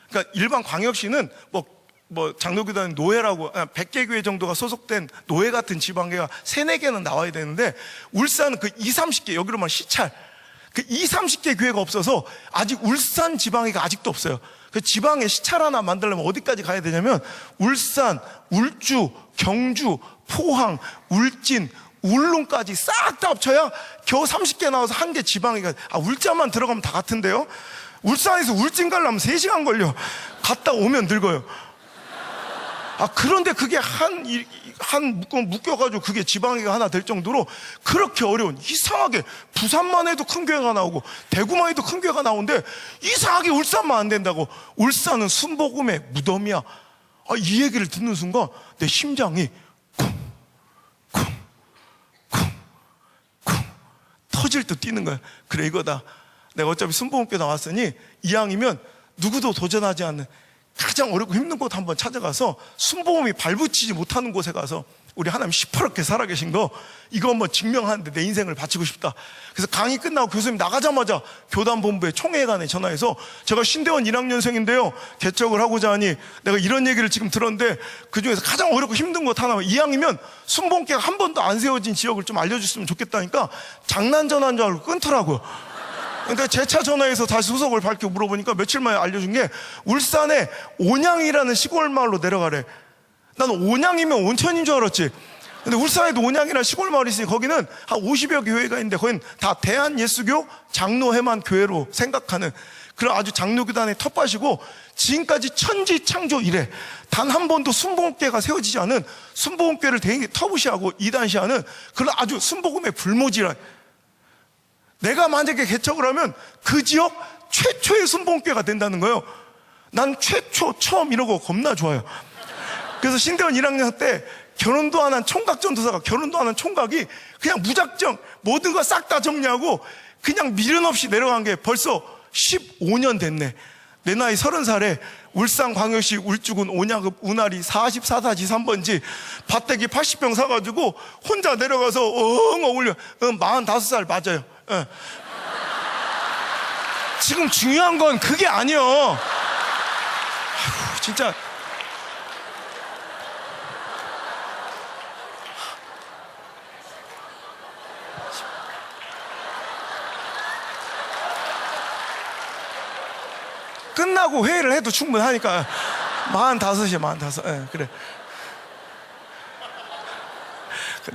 그러니까 일반 광역시는 뭐 장로교단 노회라고 100개 교회 정도가 소속된 노회 같은 지방회가 3-4개는 나와야 되는데, 울산은 그 20-30개, 여기로만 시찰, 그 20-30개 교회가 없어서 아직 울산 지방회가 아직도 없어요. 그 지방에 시찰 하나 만들려면 어디까지 가야 되냐면, 울산, 울주, 경주, 포항, 울진, 울릉까지 싹 다 합쳐야 겨우 30개 나와서 한 개 지방회가. 울자만 들어가면 다 같은데요, 울산에서 울진 가려면 3시간 걸려. 갔다 오면 늙어요. 그런데 그게 한 묶여가지고 그게 지방이가 하나 될 정도로 그렇게 어려운, 이상하게 부산만 해도 큰 교회가 나오고 대구만 해도 큰 교회가 나오는데 이상하게 울산만 안 된다고. 울산은 순복음의 무덤이야. 이 얘기를 듣는 순간 내 심장이 쿵쿵쿵쿵 터질 듯 뛰는 거야. 그래, 이거다. 내가 어차피 순복음교회 나왔으니 이왕이면 누구도 도전하지 않는 가장 어렵고 힘든 곳 한번 찾아가서 순복음이 발붙이지 못하는 곳에 가서 우리 하나님 시퍼렇게 살아계신 거 이거 한번 증명하는데 내 인생을 바치고 싶다. 그래서 강의 끝나고 교수님 나가자마자 교단본부에 총회관에 전화해서 제가 신대원 1학년생인데요 개척을 하고자 하니 내가 이런 얘기를 지금 들었는데 그중에서 가장 어렵고 힘든 곳 하나만, 이왕이면 순복음교회가 한 번도 안 세워진 지역을 좀 알려줬으면 좋겠다니까 장난 전화인 줄 알고 끊더라고요. 근데 재차 전화해서 다시 소속을 밝혀 물어보니까 며칠 만에 알려준 게 울산에 온양이라는 시골 마을로 내려가래. 나는 온양이면 온천인 줄 알았지. 근데 울산에도 온양이라는 시골 마을이 있으니 거기는 한 50여 교회가 있는데 거기는 다 대한예수교 장로회만 교회로 생각하는 그런 아주 장로교단의 텃밭이고, 지금까지 천지 창조 이래 단 한 번도 순복음교회가 세워지지 않은, 순복음교회를 대행히 터부시하고 이단시하는 그런 아주 순복음의 불모지라. 내가 만약에 개척을 하면 그 지역 최초의 순복음교회가 된다는 거예요. 난 최초, 처음 이러고 겁나 좋아요. 그래서 신대원 1학년 때 결혼도 안 한 총각 전도사가, 결혼도 안 한 총각이 그냥 무작정 모든 거 싹 다 정리하고 그냥 미련 없이 내려간 게 벌써 15년 됐네. 내 나이 30살에 울산광역시 울주군 온양읍 운하리 44-3번지 밭대기 80평 사가지고 혼자 내려가서 어울려. 45살 맞아요. 지금 중요한 건 그게 아니요. 진짜 끝나고 회의를 해도 충분하니까 45이야 45. 그래.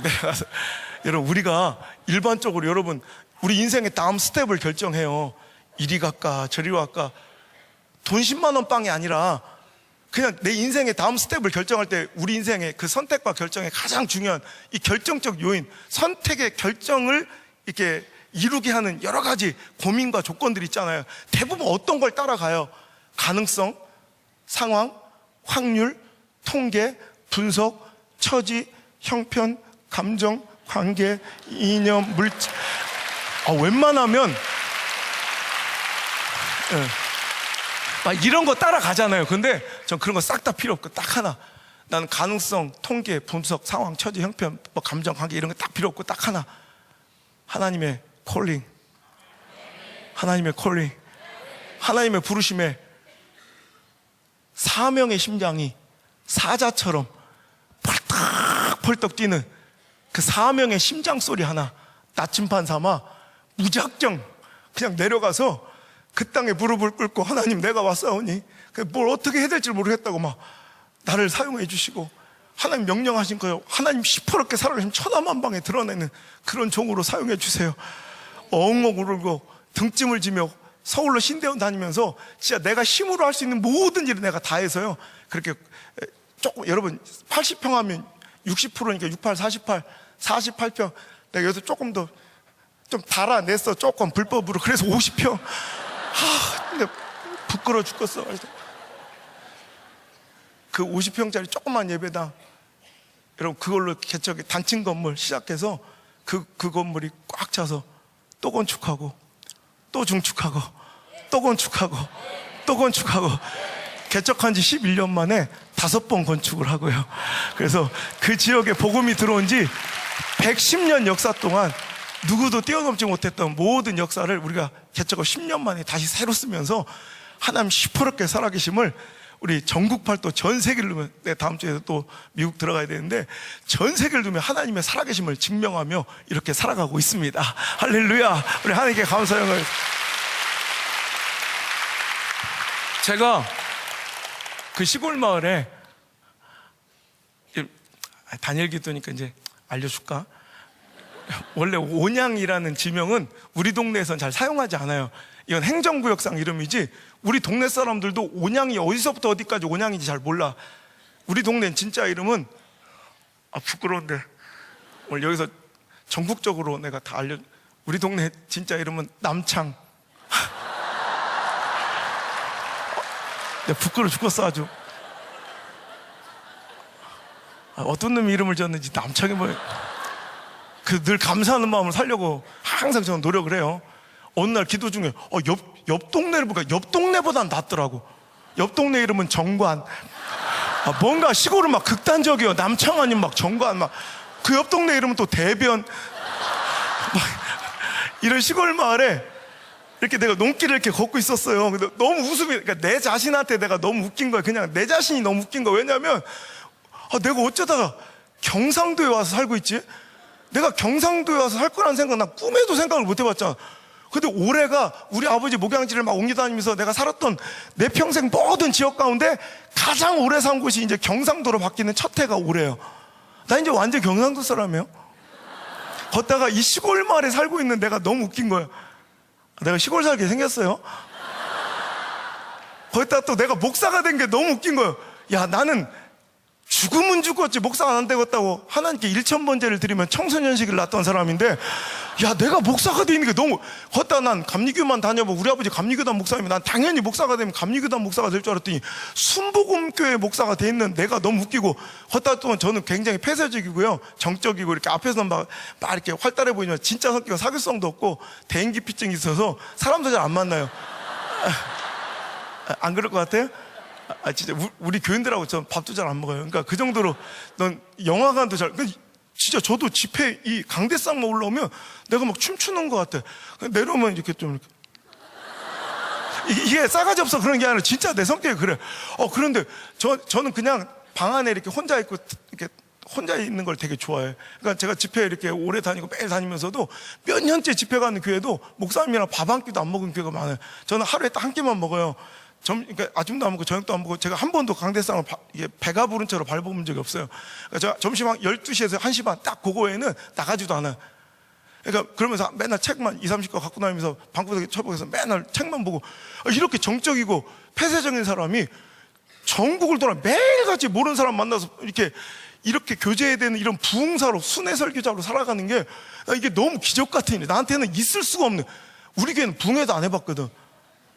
내가 여러분, 우리가 일반적으로 여러분 우리 인생의 다음 스텝을 결정해요. 이리 갈까 저리 갈까. 돈 10만 원 빵이 아니라 그냥 내 인생의 다음 스텝을 결정할 때 우리 인생의 그 선택과 결정의 가장 중요한 이 결정적 요인, 선택의 결정을 이렇게 이루게 하는 여러 가지 고민과 조건들이 있잖아요. 대부분 어떤 걸 따라가요? 가능성, 상황, 확률, 통계, 분석, 처지, 형편, 감정, 관계, 이념, 물질. 웬만하면 이런 거 따라가잖아요. 근데 전 그런 거 싹 다 필요 없고 딱 하나. 나는 가능성, 통계, 분석, 상황, 처지, 형편, 감정, 관계 이런 거 딱 필요 없고 딱 하나. 하나님의 콜링. 하나님의 콜링. 하나님의 부르심에 사명의 심장이 사자처럼 펄떡펄떡 뛰는 그 사명의 심장 소리 하나 나침반 삼아 무작정 그냥 내려가서 그 땅에 무릎을 꿇고 하나님 내가 왔사오니 뭘 어떻게 해야 될지 모르겠다고 막 나를 사용해 주시고 하나님 명령하신 거예요. 하나님 시퍼렇게 살아계신 천하만방에 드러내는 그런 종으로 사용해 주세요. 엉엉 울고 등짐을 지며 서울로 신대원 다니면서 진짜 내가 힘으로 할 수 있는 모든 일을 내가 다 해서요. 그렇게 조금 여러분 80평 하면 60%니까 68, 48, 48평 내가 여기서 조금 더 좀 달아냈어. 조금 불법으로. 그래서 50평. 근데 부끄러워 죽겠어. 그 50평짜리 조그만 예배당 여러분 그걸로 개척 단층 건물 시작해서 그 건물이 꽉 차서 또 건축하고 또 중축하고 또 건축하고 또 건축하고 개척한 지 11년 만에 5번 건축을 하고요. 그래서 그 지역에 복음이 들어온 지 110년 역사 동안 누구도 뛰어넘지 못했던 모든 역사를 우리가 개척을 10년 만에 다시 새로 쓰면서 하나님 시퍼렇게 살아계심을 우리 전국팔도 전 세계를 두면, 다음 주에 또 미국 들어가야 되는데 전 세계를 두면 하나님의 살아계심을 증명하며 이렇게 살아가고 있습니다. 할렐루야. 우리 하나님께 감사형을. 제가 그 시골 마을에 단일 기도니까 이제 알려줄까? 원래 온양이라는 지명은 우리 동네에선 잘 사용하지 않아요. 이건 행정구역상 이름이지 우리 동네 사람들도 온양이 어디서부터 어디까지 온양인지 잘 몰라. 우리 동네 진짜 이름은, 부끄러운데 오늘 여기서 전국적으로 내가 다 우리 동네 진짜 이름은 남창. 내가 부끄러워 죽겠어 아주. 어떤 놈이 이름을 지었는지 남창이 뭐예요. 늘 감사하는 마음을 살려고 항상 저는 노력을 해요. 어느 날 기도 중에 옆 동네를 보니까 옆 동네보단 낫더라고. 옆 동네 이름은 정관. 뭔가 시골은 막 극단적이에요. 남창 아니면 막 정관, 막 그 옆 동네 이름은 또 대변. 이런 시골 마을에 이렇게 내가 농길을 이렇게 걷고 있었어요. 근데 너무 웃음이, 그러니까 내 자신한테 내가 너무 웃긴 거야. 그냥 내 자신이 너무 웃긴 거야. 왜냐면 내가 어쩌다가 경상도에 와서 살고 있지? 내가 경상도에 와서 살 거라는 생각 난 꿈에도 생각을 못 해봤잖아. 근데 올해가 우리 아버지 목양지를 막 옮겨 다니면서 내가 살았던 내 평생 모든 지역 가운데 가장 오래 산 곳이 이제 경상도로 바뀌는 첫 해가 올해예요. 나 이제 완전 경상도 사람이에요. 걷다가 이 시골 마을에 살고 있는 내가 너무 웃긴 거예요. 내가 시골 살게 생겼어요. 거기다 또 내가 목사가 된 게 너무 웃긴 거예요. 야, 나는 죽으면 죽었지 목사가 안 되겠다고 하나님께 1000번제를 드리면 청소년식을 낳았던 사람인데, 야, 내가 목사가 되는 게 너무, 걷다 난 감리교만 다녀보고 우리 아버지 감리교단 목사님이 난 당연히 목사가 되면 감리교단 목사가 될 줄 알았더니 순복음교회 목사가 돼 있는 내가 너무 웃기고, 걷다 또 저는 굉장히 폐쇄적이고요, 정적이고, 이렇게 앞에서는 막 이렇게 활달해 보이지만 진짜 성격은 사교성도 없고 대인기피증이 있어서 사람도 잘 안 만나요. 안 그럴 것 같아요? 진짜 우리 교인들하고 전 밥도 잘 안 먹어요. 그러니까 그 정도로 넌 영화관도 잘, 진짜 저도 집회 이 강대상만 올라오면 내가 막 춤추는 것 같아. 내려오면 이렇게 좀 이게 싸가지 없어 그런 게 아니라 진짜 내 성격이 그래. 그런데 저는 그냥 방 안에 이렇게 혼자 있고 이렇게 혼자 있는 걸 되게 좋아해. 그러니까 제가 집회 이렇게 오래 다니고 매일 다니면서도 몇 년째 집회 가는 교회도 목사님이랑 밥 한 끼도 안 먹은 교회가 많아요. 저는 하루에 딱 한 끼만 먹어요. 그러니까 아침도 안 먹고 저녁도 안 먹고, 제가 한 번도 강대상을 배가 부른 채로 밟아본 적이 없어요. 그러니까 제가 점심 한 12시에서 1시 반 딱 그거에는 나가지도 않아요. 그러니까 그러면서 맨날 책만 20-30권 갖고 다니면서 방구석에 처박혀서 맨날 책만 보고, 이렇게 정적이고 폐쇄적인 사람이 전국을 돌아 매일같이 모르는 사람 만나서 이렇게 교제해야 되는 이런 부흥사로, 순회 설교자로 살아가는 게 이게 너무 기적 같은 일이야. 나한테는 있을 수가 없는. 우리 교회는 부흥회도 안 해봤거든.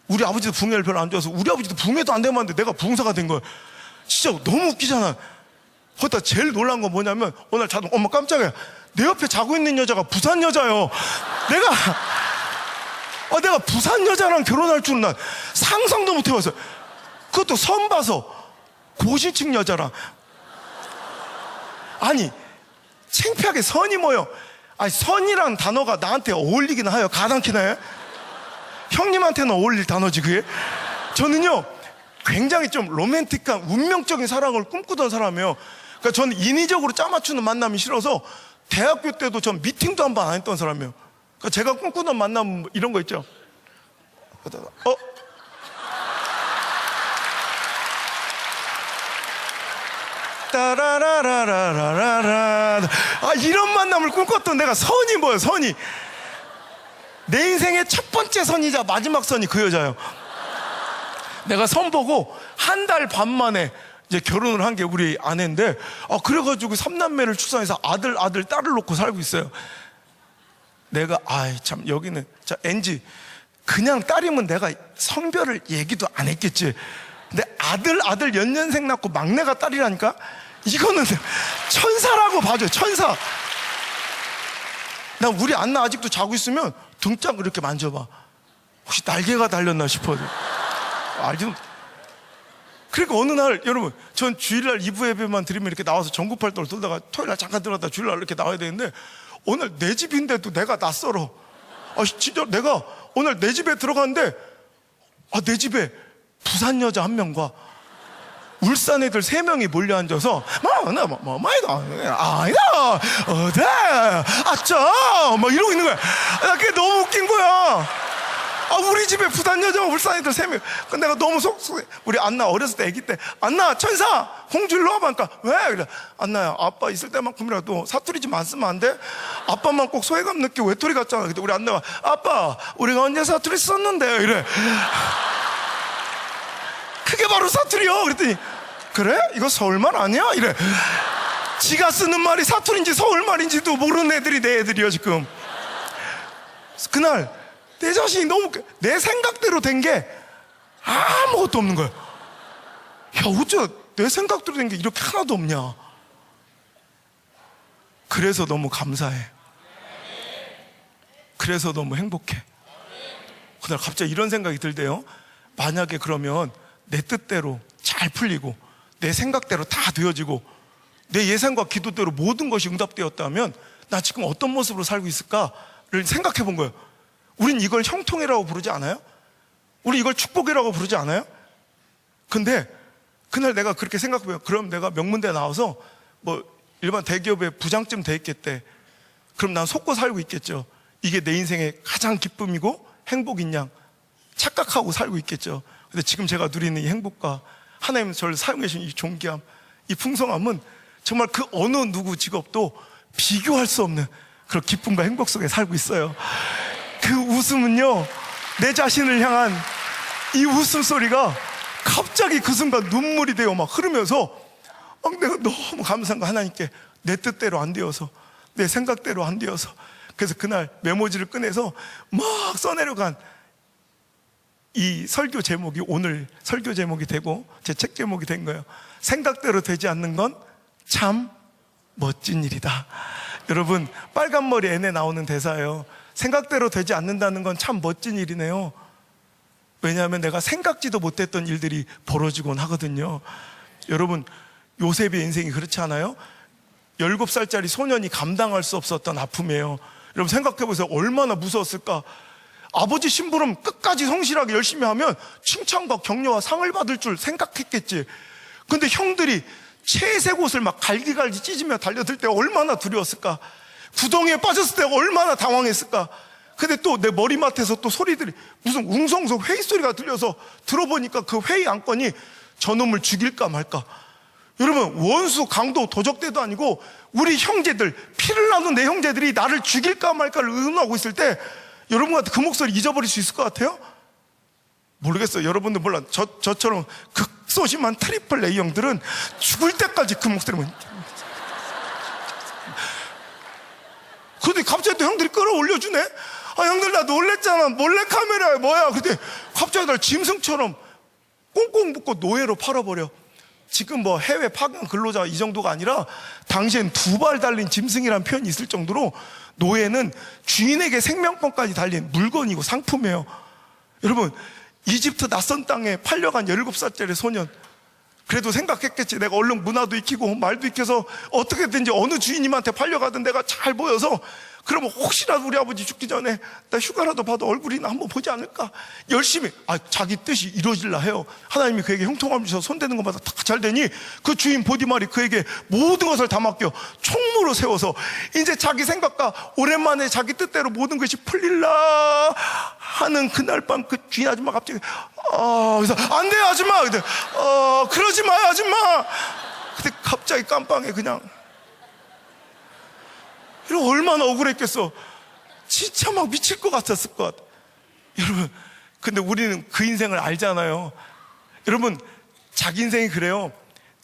우리 아버지도 부흥회를 별로 안 좋아해서 우리 아버지도 부흥회도 안 되면 내가 부흥사가 된 거야. 진짜 너무 웃기잖아. 거기다 제일 놀란 건 뭐냐면, 어느 날 자동, 엄마 깜짝이야. 내 옆에 자고 있는 여자가 부산 여자요. 내가 부산 여자랑 결혼할 줄은 난 상상도 못 해봤어요. 그것도 선 봐서 고시층 여자랑. 아니, 창피하게 선이 뭐요? 아니, 선이란 단어가 나한테 어울리긴 하여 가당키나 해? 형님한테는 어울릴 단어지 그게? 저는요 굉장히 좀 로맨틱한 운명적인 사랑을 꿈꾸던 사람이에요. 그러니까 저는 인위적으로 짜맞추는 만남이 싫어서 대학교 때도 전 미팅도 한 번 안 했던 사람이에요. 그러니까 제가 꿈꾸던 만남 이런 거 있죠. 따라라라라라라. 이런 만남을 꿈꿨던 내가. 선이 뭐예요? 선이 내 인생의 첫 번째 선이자 마지막 선이 그 여자예요. 내가 선 보고 한 달 반 만에 이제 결혼을 한 게 우리 아내인데, 그래가지고 3남매를 출산해서 아들 딸을 놓고 살고 있어요. 내가 참 여기는 자 NG 그냥 딸이면 내가 성별을 얘기도 안 했겠지. 근데 아들 연년생 낳고 막내가 딸이라니까. 이거는 천사라고 봐줘. 천사. 난 우리 안나 아직도 자고 있으면 등짝을 이렇게 만져봐. 혹시 날개가 달렸나 싶어요. 알죠? 그러니까 어느 날, 여러분, 전 주일날 2부 예배만 드리면 이렇게 나와서 전국팔도를 돌다가 토요일날 잠깐 들어갔다 주일날 이렇게 나와야 되는데, 오늘 내 집인데도 내가 낯설어. 진짜 내가 오늘 내 집에 들어갔는데, 내 집에 부산 여자 한 명과 울산 애들 3명이 몰려 앉아서 아니다 어때 아짜 막 이러고 있는 거야. 그게 너무 웃긴 거야. 우리 집에 부산 여자와 울산 애들 3명. 근데 내가 너무 속속해. 우리 안나 어렸을 때 아기 때, 안나 천사 홍주 일로 와봐. 그러니까 왜? 그래, 안나야 아빠 있을 때만큼이라도 사투리 좀 안 쓰면 안 돼? 아빠만 꼭 소외감 느끼고 외톨이 같잖아. 근데 우리 안나가 아빠 우리가 언제 사투리 썼는데 이래. 그게 바로 사투리요. 그랬더니 그래? 이거 서울말 아니야? 이래. 지가 쓰는 말이 사투리인지 서울말인지도 모르는 애들이 내 애들이요 지금. 그날 내 자신이 너무 내 생각대로 된 게 아무것도 없는 거야. 야, 어째 내 생각대로 된 게 이렇게 하나도 없냐. 그래서 너무 감사해. 그래서 너무 행복해. 그날 갑자기 이런 생각이 들대요. 만약에 그러면 내 뜻대로 잘 풀리고 내 생각대로 다 되어지고 내 예상과 기도대로 모든 것이 응답되었다면 나 지금 어떤 모습으로 살고 있을까를 생각해 본 거예요. 우린 이걸 형통이라고 부르지 않아요? 우리 이걸 축복이라고 부르지 않아요? 근데 그날 내가 그렇게 생각해요. 그럼 내가 명문대 나와서 뭐 일반 대기업에 부장쯤 돼 있겠대. 그럼 난 속고 살고 있겠죠. 이게 내 인생의 가장 기쁨이고 행복인 양 착각하고 살고 있겠죠. 근데 지금 제가 누리는 이 행복과 하나님 저를 사용해 주신 이 존귀함, 이 풍성함은 정말 그 어느 누구 직업도 비교할 수 없는 그런 기쁨과 행복 속에 살고 있어요. 그 웃음은요, 내 자신을 향한 이 웃음소리가 갑자기 그 순간 눈물이 되어 막 흐르면서 내가 너무 감사한 거, 하나님께 내 뜻대로 안 되어서, 내 생각대로 안 되어서. 그래서 그날 메모지를 꺼내서 막 써내려간 이 설교 제목이 오늘 설교 제목이 되고 제 책 제목이 된 거예요. 생각대로 되지 않는 건 참 멋진 일이다. 여러분, 빨간머리 N에 나오는 대사예요. 생각대로 되지 않는다는 건 참 멋진 일이네요. 왜냐하면 내가 생각지도 못했던 일들이 벌어지곤 하거든요. 여러분, 요셉의 인생이 그렇지 않아요? 17살짜리 소년이 감당할 수 없었던 아픔이에요. 여러분 생각해보세요. 얼마나 무서웠을까. 아버지 심부름 끝까지 성실하게 열심히 하면 칭찬과 격려와 상을 받을 줄 생각했겠지. 근데 형들이 채색 옷을 막 갈기갈기 찢으며 달려들 때가 얼마나 두려웠을까. 구덩이에 빠졌을 때가 얼마나 당황했을까. 근데 또 내 머리맡에서 또 소리들이 무슨 웅성성 회의 소리가 들려서 들어보니까 그 회의 안건이 저놈을 죽일까 말까. 여러분, 원수, 강도, 도적대도 아니고 우리 형제들, 피를 나눈 내 형제들이 나를 죽일까 말까를 의논하고 있을 때 여러분 같은 그 목소리 잊어버릴 수 있을 것 같아요? 모르겠어요. 여러분들 몰라. 저처럼 극소심한 트리플 A 형들은 죽을 때까지 그 목소리만. 근데 갑자기 또 형들이 끌어올려주네? 아, 형들 나 놀랬잖아. 몰래카메라야 뭐야. 근데 갑자기 날 짐승처럼 꽁꽁 묶고 노예로 팔아버려. 지금 뭐 해외 파견 근로자 이 정도가 아니라 당시엔 2발 달린 짐승이라는 표현이 있을 정도로 노예는 주인에게 생명권까지 달린 물건이고 상품이에요. 여러분, 이집트 낯선 땅에 팔려간 17살짜리 소년, 그래도 생각했겠지. 내가 얼른 문화도 익히고 말도 익혀서 어떻게든지 어느 주인님한테 팔려가든 내가 잘 보여서 그러면 혹시라도 우리 아버지 죽기 전에 나 휴가라도 봐도 얼굴이나 한번 보지 않을까. 열심히 자기 뜻이 이루어질라 해요. 하나님이 그에게 형통함을 주셔서 손대는 것마다 다 잘 되니 그 주인 보디말이 그에게 모든 것을 다 맡겨 총무로 세워서 이제 자기 생각과 오랜만에 자기 뜻대로 모든 것이 풀릴라 하는 그날 밤 그 주인 아줌마 갑자기 그래서 안 돼요 아줌마. 근데 그러지 마요 아줌마. 근데 갑자기 깜빵에 그냥 이런 얼마나 억울했겠어. 진짜 막 미칠 것 같았을 것 같아. 여러분, 근데 우리는 그 인생을 알잖아요. 여러분, 자기 인생이 그래요.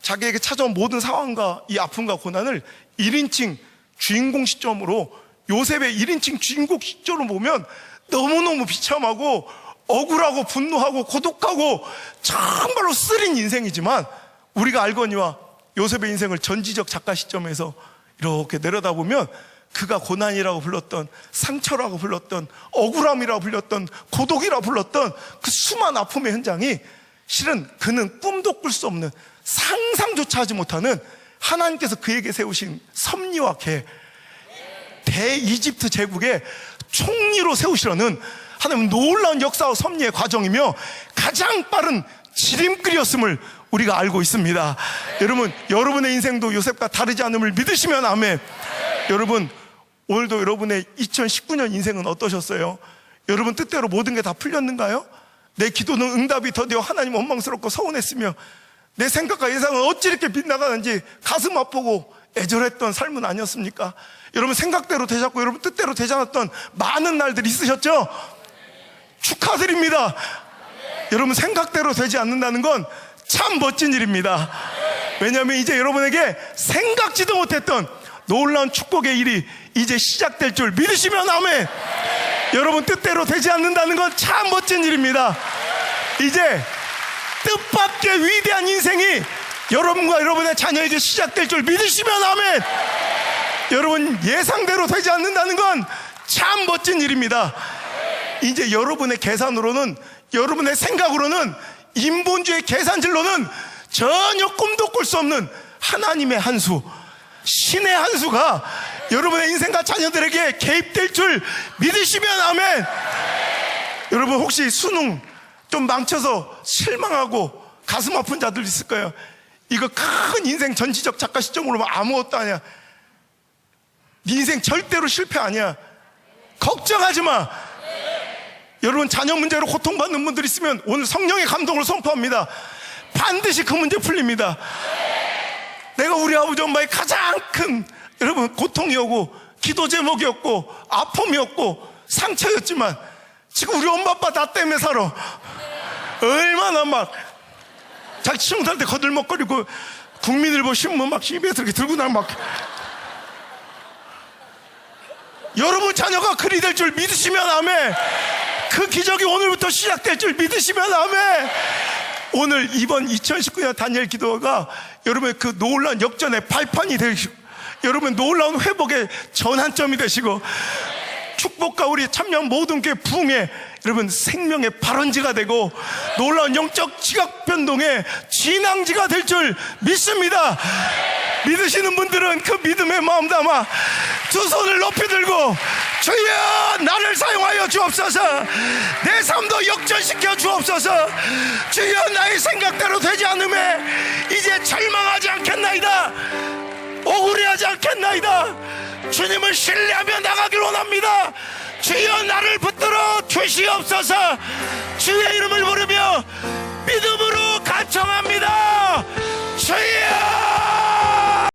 자기에게 찾아온 모든 상황과 이 아픔과 고난을 1인칭 주인공 시점으로, 요셉의 1인칭 주인공 시점으로 보면 너무너무 비참하고 억울하고 분노하고 고독하고 정말로 쓰린 인생이지만, 우리가 알거니와 요셉의 인생을 전지적 작가 시점에서 이렇게 내려다보면 그가 고난이라고 불렀던, 상처라고 불렀던, 억울함이라고 불렀던, 고독이라고 불렀던 그 수많은 아픔의 현장이 실은 그는 꿈도 꿀 수 없는, 상상조차 하지 못하는 하나님께서 그에게 세우신 섭리와 계, 대이집트 제국의 총리로 세우시려는 하나님 놀라운 역사와 섭리의 과정이며 가장 빠른 지름길이었음을 우리가 알고 있습니다. 여러분, 여러분의 인생도 요셉과 다르지 않음을 믿으시면 아멘. 여러분, 오늘도 여러분의 2019년 인생은 어떠셨어요? 여러분 뜻대로 모든 게 다 풀렸는가요? 내 기도는 응답이 더디어 하나님 원망스럽고 서운했으며 내 생각과 예상은 어찌 이렇게 빗나가는지 가슴 아프고 애절했던 삶은 아니었습니까? 여러분 생각대로 되셨고 여러분 뜻대로 되지 않았던 많은 날들이 있으셨죠? 축하드립니다. 여러분 생각대로 되지 않는다는 건 참 멋진 일입니다. 왜냐하면 이제 여러분에게 생각지도 못했던 놀라운 축복의 일이 이제 시작될 줄 믿으시면 아멘. 여러분 뜻대로 되지 않는다는 건 참 멋진 일입니다. 이제 뜻밖의 위대한 인생이 여러분과 여러분의 자녀에게 시작될 줄 믿으시면 아멘. 여러분 예상대로 되지 않는다는 건 참 멋진 일입니다. 이제 여러분의 계산으로는, 여러분의 생각으로는, 인본주의 계산질로는 전혀 꿈도 꿀 수 없는 하나님의 한 수, 신의 한 수가 여러분의 인생과 자녀들에게 개입될 줄 믿으시면 아멘. 여러분 혹시 수능 좀 망쳐서 실망하고 가슴 아픈 자들 있을 거예요. 이거 큰 인생 전지적 작가 시점으로 보면 아무것도 아니야. 네 인생 절대로 실패 아니야. 걱정하지 마. 여러분 자녀 문제로 고통받는 분들 있으면 오늘 성령의 감동을 선포합니다. 반드시 그 문제 풀립니다. 내가 우리 아버지 엄마의 가장 큰 여러분 고통이었고 기도 제목이었고 아픔이었고 상처였지만 지금 우리 엄마 아빠 나 때문에 살아. 얼마나 막 자기 친구들한테 거들먹거리고 국민일보 신문 막 입에서 이렇게 들고 나면 막. 여러분 자녀가 그리 될 줄 믿으시면 아멘. 그 기적이 오늘부터 시작될 줄 믿으시면 아멘. 오늘 이번 2019년 다니엘 기도가 여러분의 그 놀라운 역전의 발판이 되시고, 여러분 놀라운 회복의 전환점이 되시고, 축복과 우리 참여한 모든 게 부흥의 여러분 생명의 발원지가 되고 놀라운 영적 지각 변동의 진앙지가 될 줄 믿습니다. 믿으시는 분들은 그 믿음의 마음 담아 두 손을 높이 들고 주여 나를 사용하여 주옵소서. 내 삶도 역전시켜 주옵소서. 주여 나의 생각대로 되지 않음에 이제 절망하지 않겠나이다. 억울해하지 않겠나이다. 주님을 신뢰하며 나가길 원합니다. 주여 나를 붙들어 주시옵소서. 주의 이름을 부르며 믿음으로 간청하옵소서.